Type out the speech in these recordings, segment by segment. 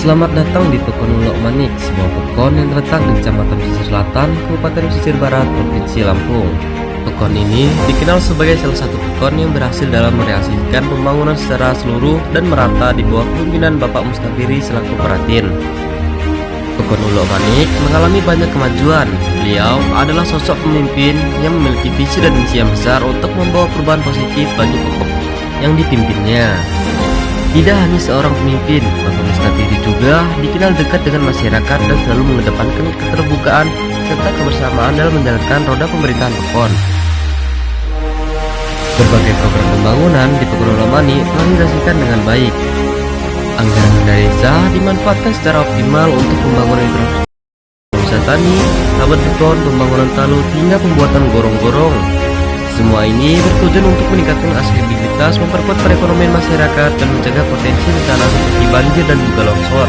Selamat datang di Pekon Ulok Manik, sebuah pekon yang terletak di Kecamatan Pesisir Selatan, Kabupaten Pesisir Barat, Provinsi Lampung. Pekon ini dikenal sebagai salah satu pekon yang berhasil dalam merealisasikan pembangunan secara seluruh dan merata di bawah kepemimpinan Bapak Mustapiri selaku Peratin. Pekon Ulok Manik mengalami banyak kemajuan. Beliau adalah sosok pemimpin yang memiliki visi dan misi yang besar untuk membawa perubahan positif bagi pekon yang dipimpinnya. Tidak hanya seorang pemimpin, Bapak Mustapiri juga dikenal dekat dengan masyarakat dan selalu mengedepankan keterbukaan serta kebersamaan dalam menjalankan roda pemerintahan pekon. Berbagai program pembangunan di Pekon Ulok Manik telah dirasakan dengan baik. Anggaran dari desa dimanfaatkan secara optimal untuk pembangunan infrastruktur usaha tani, rabat beton, pembangunan talut, hingga pembuatan gorong-gorong. Semua ini bertujuan untuk meningkatkan aksesibilitas, memperkuat perekonomian masyarakat, dan mencegah potensi bencana seperti banjir dan juga longsor.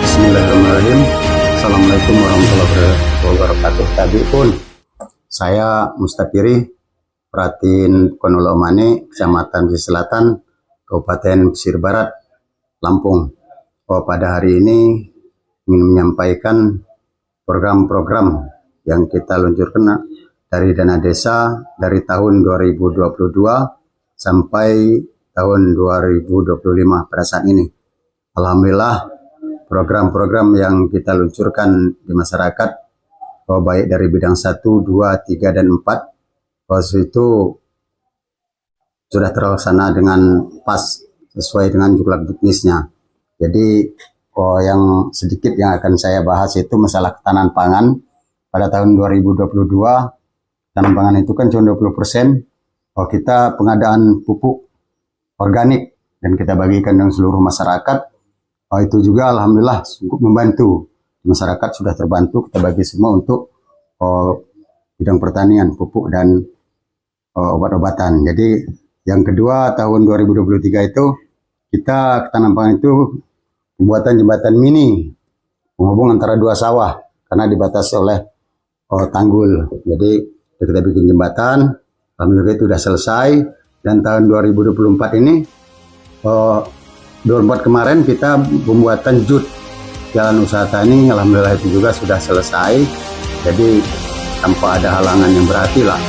Bismillahirrahmanirrahim. Assalamualaikum warahmatullahi wabarakatuh. Tadi pun saya Mustapiri, Peratin Pekon Ulok Manik, Kecamatan Pesisir Selatan, Kabupaten Pesisir Barat, Lampung. Pada hari ini ingin menyampaikan program-program yang kita luncurkan dari dana desa dari tahun 2022 sampai tahun 2025 pada saat ini. Alhamdulillah, program-program yang kita luncurkan di masyarakat, baik dari bidang 1, 2, 3, dan 4, itu sudah terlaksana dengan pas sesuai dengan jumlah juknisnya. Jadi yang sedikit yang akan saya bahas itu masalah ketahanan pangan. Pada tahun 2022 ketahanan pangan itu kan cuma 20%. Kita pengadaan pupuk organik dan kita bagikan dengan seluruh masyarakat. Itu juga alhamdulillah cukup membantu. Masyarakat sudah terbantu, kita bagi semua untuk bidang pertanian, pupuk dan obat-obatan. Jadi yang kedua tahun 2023 itu kita ketahanan pangan itu pembuatan jembatan mini penghubung antara dua sawah karena dibatasi oleh tanggul. Jadi kita bikin jembatan, alhamdulillah itu sudah selesai. Dan tahun 2024 ini 2024 kemarin kita pembuatan JUT jalan usaha tani, alhamdulillah itu juga sudah selesai. Jadi tanpa ada halangan yang berarti lah.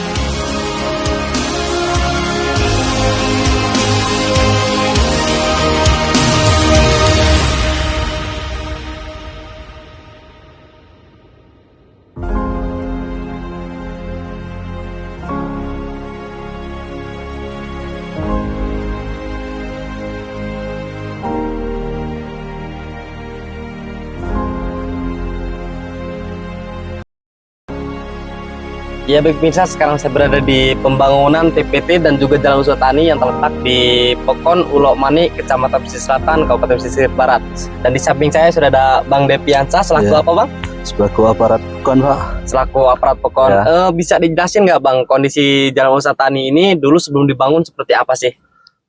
Ya baik pemirsa, sekarang saya berada di pembangunan TPT dan juga jalan usaha tani yang terletak di Pekon Ulok Manik, Kecamatan Pesisir Selatan, Kabupaten Pesisir Barat. Dan di samping saya sudah ada Bang Depiansa, selaku apa Bang? Selaku aparat Pekon Pak. Selaku aparat Pekon. Ya. Bisa dijelasin nggak Bang, kondisi jalan usaha tani ini dulu sebelum dibangun seperti apa sih?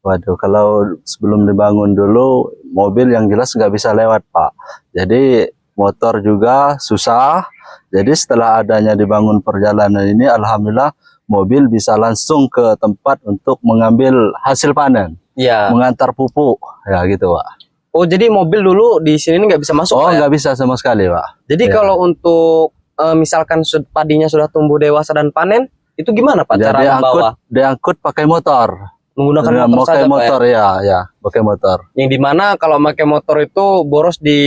Waduh, kalau sebelum dibangun dulu mobil yang jelas nggak bisa lewat Pak. Jadi motor juga susah. Jadi setelah adanya dibangun perjalanan ini, alhamdulillah mobil bisa langsung ke tempat untuk mengambil hasil panen, mengantar pupuk, ya gitu Pak. Oh jadi mobil dulu di sini nggak bisa masuk? Oh nggak bisa sama sekali Pak. Jadi kalau untuk misalkan padinya sudah tumbuh dewasa dan panen, itu gimana Pak cara membawa? Diangkut pakai motor. Menggunakan motor saja motor, Pak ya, pakai motor. Yang dimana kalau pakai motor itu boros di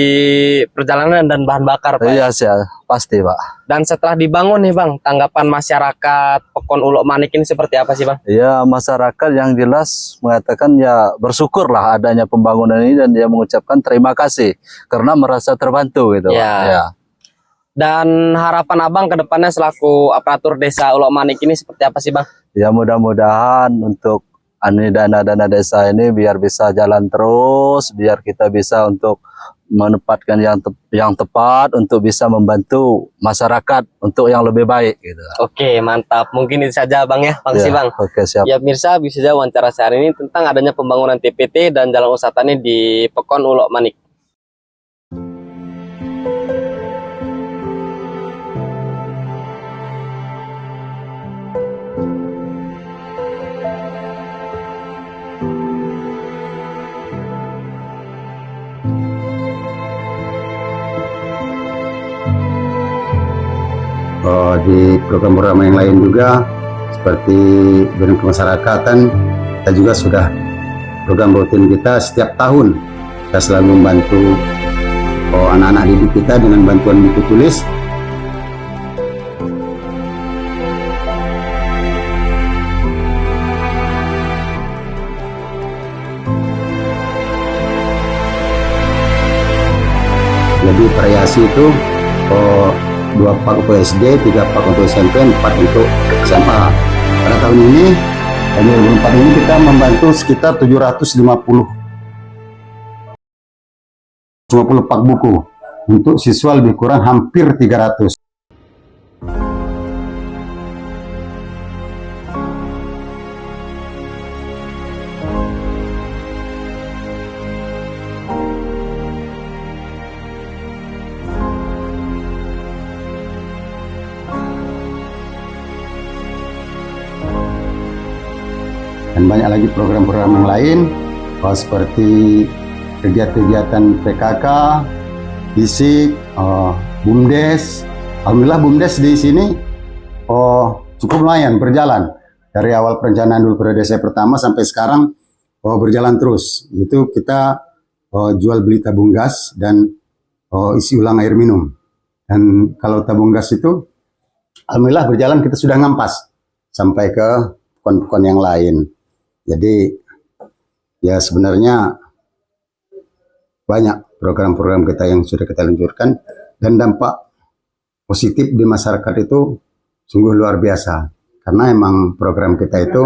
perjalanan dan bahan bakar Pak. Iya sih, pasti Pak. Dan setelah dibangun nih Bang, tanggapan masyarakat Pekon Ulok Manik ini seperti apa sih Bang? Ya masyarakat yang jelas mengatakan ya bersyukurlah adanya pembangunan ini dan dia mengucapkan terima kasih karena merasa terbantu gitu ya. Dan harapan Abang ke depannya selaku aparatur desa Ulok Manik ini seperti apa sih Bang? Ya mudah-mudahan untuk dana-dana desa ini biar bisa jalan terus, biar kita bisa untuk menempatkan yang tepat untuk bisa membantu masyarakat untuk yang lebih baik gitu. Oke, mantap. Mungkin itu saja Bang ya. Makasih Bang. Oke, siap. Ya pemirsa, bisa saja wawancara saya hari ini tentang adanya pembangunan TPT dan jalan usaha tani di Pekon Ulok Manik. program-program yang lain juga seperti bidang kemasyarakatan. Kita juga sudah program rutin kita setiap tahun. Kita selalu membantu anak-anak didik kita dengan bantuan buku tulis. Jadi variasi itu 2 pak untuk SD, 3 pak untuk SMP, 4 untuk SMA. Pada tahun ini, tahun 2004 ini kita membantu sekitar 750 pak buku untuk siswa lebih kurang hampir 300. Dan banyak lagi program-program yang lain seperti kegiatan-kegiatan PKK, fisik, BUMDes. Alhamdulillah BUMDes di sini cukup lumayan berjalan dari awal perencanaan dulu periode saya pertama sampai sekarang berjalan terus. Itu kita jual beli tabung gas dan isi ulang air minum. Dan kalau tabung gas itu alhamdulillah berjalan, kita sudah ngampas sampai ke pokon-pokon yang lain. Jadi ya sebenarnya banyak program-program kita yang sudah kita luncurkan dan dampak positif di masyarakat itu sungguh luar biasa. Karena emang program kita itu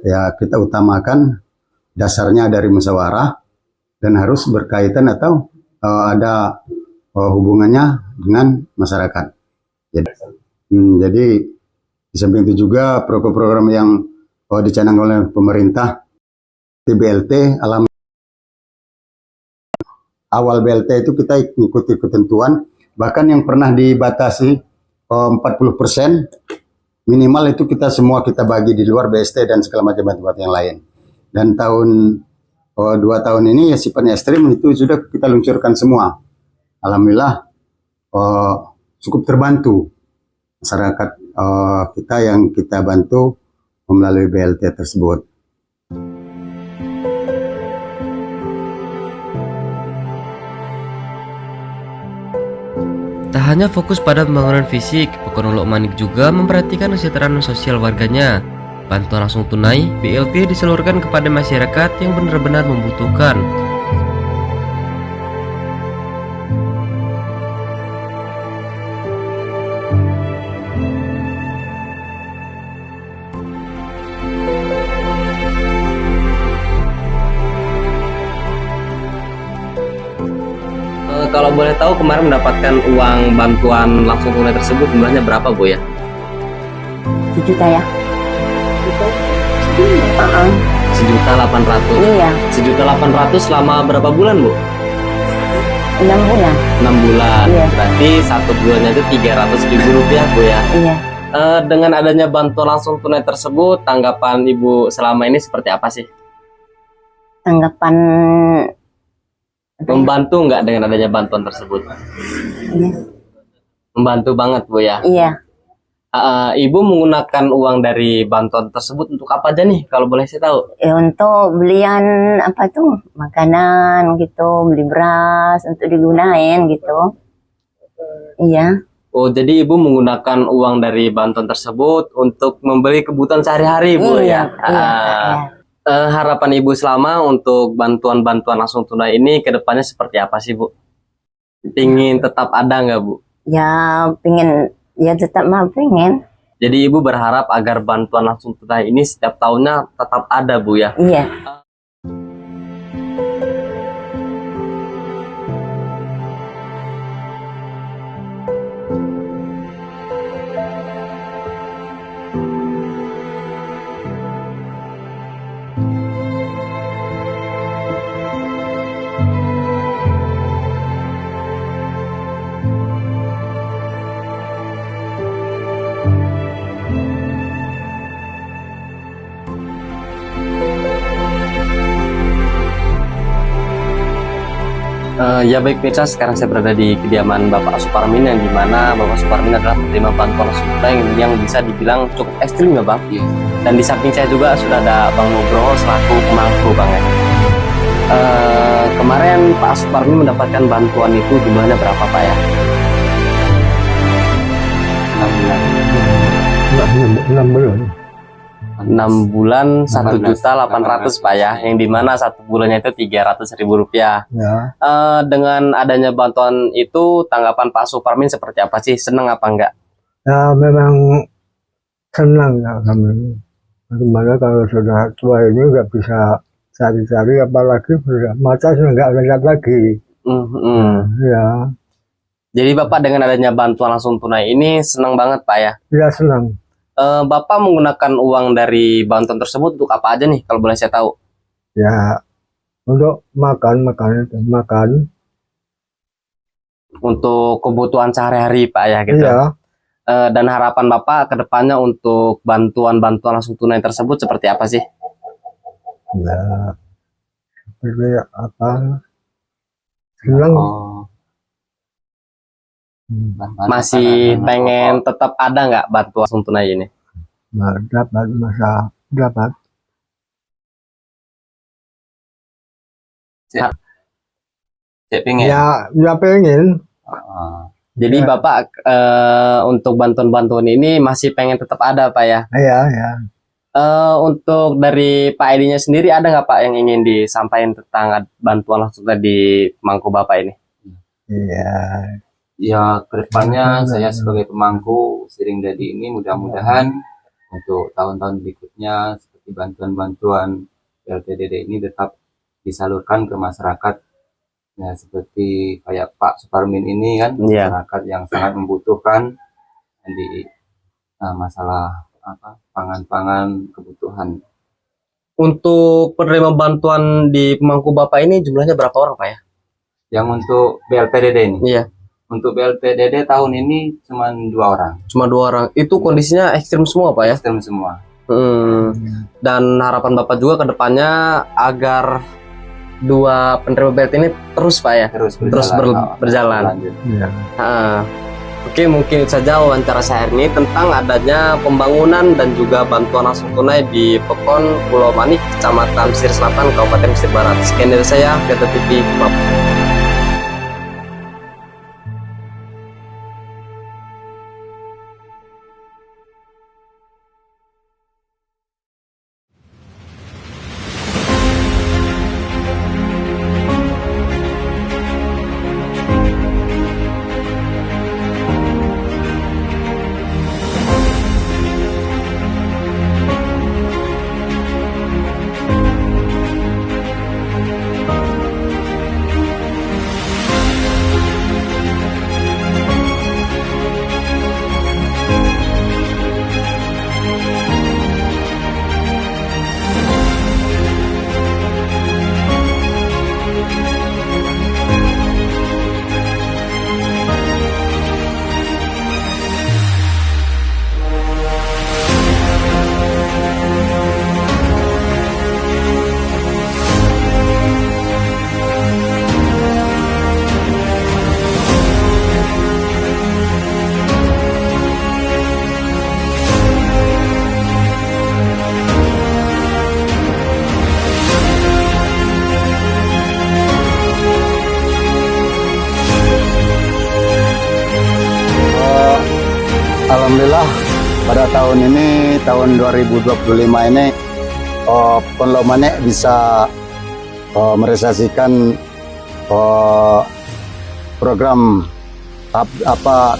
ya kita utamakan dasarnya dari musyawarah dan harus berkaitan atau ada hubungannya dengan masyarakat. Jadi di samping itu juga program-program yang dicanangkan oleh pemerintah, BLT, awal BLT itu kita ikuti ketentuan, bahkan yang pernah dibatasi 40% minimal itu kita bagi di luar BST dan segala macam yang lain. Dan tahun 2 tahun ini ya sifatnya ekstrim itu sudah kita luncurkan semua. Alhamdulillah cukup terbantu masyarakat kita yang kita bantu melalui BLT tersebut. Tak hanya fokus pada pembangunan fisik, Pokon Ulok Manik juga memperhatikan kesejahteraan sosial warganya. Bantuan langsung tunai BLT disalurkan kepada masyarakat yang benar-benar membutuhkan. Kalau boleh tahu kemarin mendapatkan uang bantuan langsung tunai tersebut jumlahnya berapa Bu ya? 1 juta ya. Itu 1.800.000. Iya. 1.800.000 selama berapa bulan Bu? 6 bulan. 6 bulan. Iya. Berarti 1 bulannya itu Rp300.000 Bu ya. Iya. Dengan adanya bantuan langsung tunai tersebut, tanggapan Ibu selama ini seperti apa sih? Tanggapan Membantu nggak dengan adanya bantuan tersebut? Iya. Membantu banget Bu ya. Iya. Ibu menggunakan uang dari bantuan tersebut untuk apa aja nih kalau boleh saya tahu? Untuk belian apa tuh makanan gitu, beli beras untuk digunain gitu. Iya. Oh, jadi Ibu menggunakan uang dari bantuan tersebut untuk membeli kebutuhan sehari-hari Bu ya. Iya. Harapan Ibu selama untuk bantuan-bantuan langsung tunai ini ke depannya seperti apa sih Bu? Pingin tetap ada nggak Bu? Ya pengen, ya tetap mah pengen. Jadi Ibu berharap agar bantuan langsung tunai ini setiap tahunnya tetap ada Bu ya? Iya. Ya baik pemirsa, sekarang saya berada di kediaman Bapak Suparmin, yang dimana Bapak Suparmin adalah penerima bantuan langsung tunai yang bisa dibilang cukup ekstrim ya Bang. Dan di samping saya juga sudah ada Bang Nugroho selaku pemangku Bang ya. Kemarin Pak Suparmin mendapatkan bantuan itu jumlahnya berapa Pak ya? 6 bulan 1.800.000 Pak ya, yang dimana 1 bulannya itu Rp300.000. Ya, Dengan adanya bantuan itu, tanggapan Pak Suparmin seperti apa sih? Senang apa enggak? ya memang senang ya kami. Bagaimana kalau sudah tua ini nggak bisa cari-cari, apalagi sudah mata sudah nggak lihat lagi. Ya, Jadi Bapak dengan adanya bantuan langsung tunai ini senang banget Pak ya. ya senang. Bapak menggunakan uang dari bantuan tersebut untuk apa aja nih kalau boleh saya tahu? Ya, untuk makan. Untuk kebutuhan sehari-hari Pak ya gitu. Iya, Dan harapan Bapak ke depannya untuk bantuan-bantuan langsung tunai tersebut seperti apa sih? ya. Seperti apa? Senang. Masih pengen tetap ada nggak bantuan langsung tunai ini? Nah, dapat. Saya pengen. Ya pengen. Jadi Ya. Bapak untuk bantuan-bantuan ini masih pengen tetap ada Pak ya? Ya. Untuk dari Pak Edinya sendiri ada nggak Pak yang ingin disampaikan tentang bantuan langsung di mangku Bapak ini? Iya. Ya, kedepannya saya sebagai pemangku Siring Dadi ini mudah-mudahan untuk tahun-tahun berikutnya seperti bantuan-bantuan LTDD ini tetap disalurkan ke masyarakat. Ya, seperti kayak Pak Suparmin ini kan, Iya. masyarakat yang sangat membutuhkan di masalah pangan-pangan kebutuhan. Untuk penerima bantuan di pemangku Bapak ini jumlahnya berapa orang Pak ya? Yang untuk BLPDD ini, Iya, untuk BLPDD tahun ini cuma 2 orang, cuma 2 orang. Itu kondisinya ekstrim semua Pak ya? ekstrem semua. Dan harapan Bapak juga ke depannya agar 2 penerima BLT ini terus Pak ya? Terus berjalan. lanjut. Iya. Oke, mungkin itu saja wawancara saya hari ini tentang adanya pembangunan dan juga bantuan langsung tunai di Pekon Pulau Manik, Kecamatan Pesisir Selatan, Kabupaten Pesisir Barat. Sekian dari saya, Gata TV. Alhamdulillah pada tahun ini, tahun 2025 ini, Pekon Lomane bisa merealisasikan program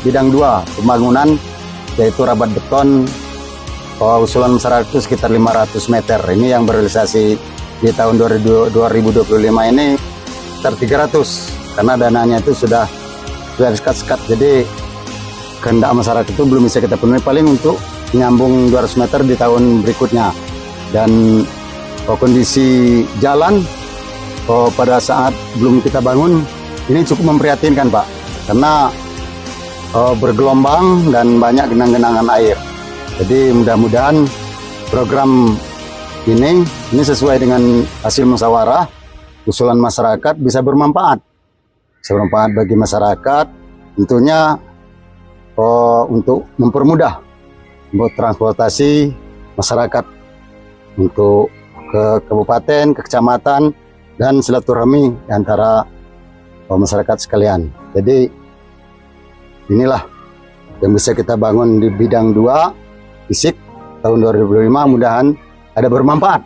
bidang 2 pembangunan, yaitu rabat beton usulan masyarakat itu sekitar 500 meter. Ini yang berealisasi di tahun 2025 ini sekitar 300, karena dananya itu sudah sekat-sekat. Jadi kehendak masyarakat itu belum bisa kita penuhi, paling untuk menyambung 200 meter di tahun berikutnya. Dan kondisi jalan pada saat belum kita bangun ini cukup memprihatinkan Pak, karena bergelombang dan banyak genang-genangan air. Jadi mudah-mudahan program ini sesuai dengan hasil musyawarah usulan masyarakat bisa bermanfaat bermanfaat bagi masyarakat. Tentunya untuk mempermudah untuk transportasi masyarakat untuk ke kabupaten, ke kecamatan, dan silaturahmi antara masyarakat sekalian. Jadi inilah yang bisa kita bangun di bidang 2 fisik tahun 2025, mudahan ada bermanfaat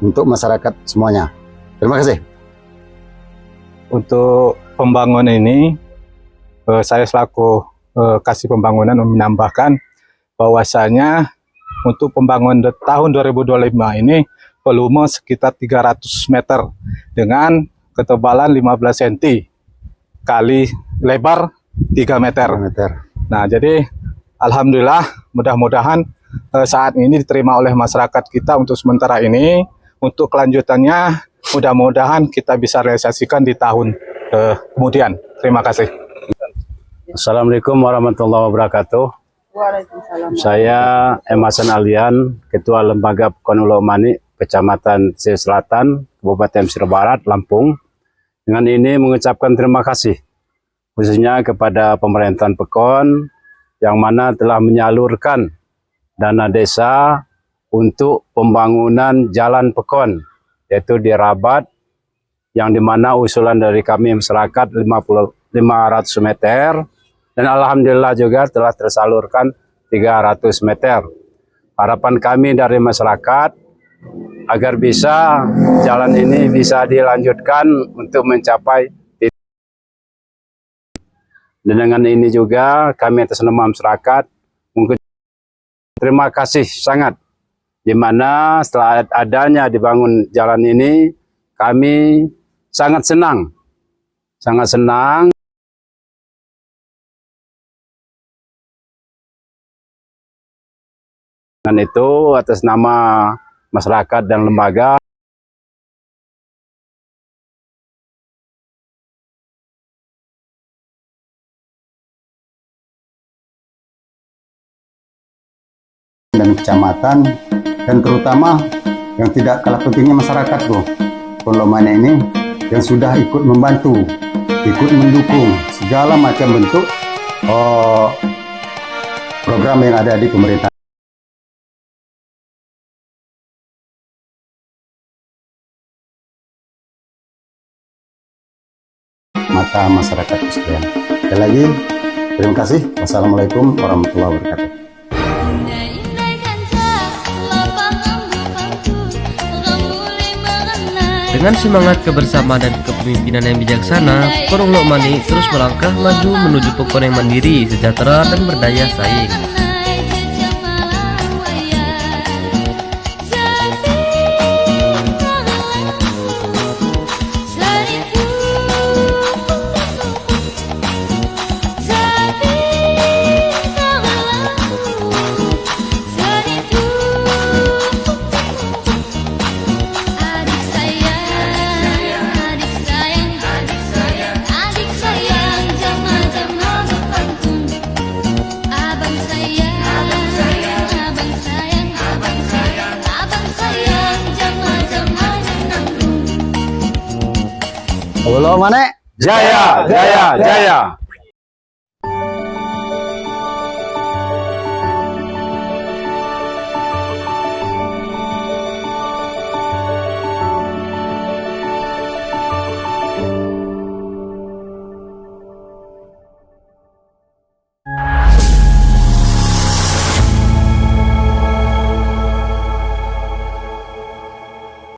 untuk masyarakat semuanya. Terima kasih. Untuk pembangunan ini, saya selaku kasih pembangunan menambahkan bahwasanya untuk pembangunan tahun 2025 ini volume sekitar 300 meter dengan ketebalan 15 cm kali lebar 3 meter. Nah, jadi alhamdulillah mudah-mudahan saat ini diterima oleh masyarakat kita untuk sementara ini. Untuk kelanjutannya mudah-mudahan kita bisa realisasikan di tahun kemudian. Terima kasih. Assalamualaikum warahmatullahi wabarakatuh. Waalaikumsalam. Saya M. Hasan Alian, Ketua Lembaga Pekon Ulo Mani, Kecamatan Pesisir Selatan, Kabupaten Pesisir Barat, Lampung. Dengan ini mengucapkan terima kasih khususnya kepada pemerintahan Pekon yang mana telah menyalurkan dana desa untuk pembangunan jalan Pekon, yaitu di Rabat, yang dimana usulan dari kami masyarakat 500 meter, dan alhamdulillah juga telah tersalurkan 300 meter. Harapan kami dari masyarakat agar bisa jalan ini bisa dilanjutkan untuk mencapai titik. Dan dengan ini juga kami atas nama masyarakat terima kasih sangat, di mana setelah adanya dibangun jalan ini kami sangat senang dengan itu atas nama masyarakat dan lembaga. Dan kecamatan, dan terutama yang tidak kalah pentingnya masyarakat Ulo Mani ini yang sudah ikut membantu, ikut mendukung segala macam bentuk program yang ada di pemerintah. Mata masyarakat sekalian. Sekali lagi, terima kasih. Wassalamualaikum warahmatullahi wabarakatuh. Dengan semangat kebersamaan dan kepemimpinan yang bijaksana, Pekon Ulo Mani terus melangkah maju menuju Pekon yang mandiri, sejahtera, dan berdaya saing. Ulo Mani Jaya, jaya, jaya.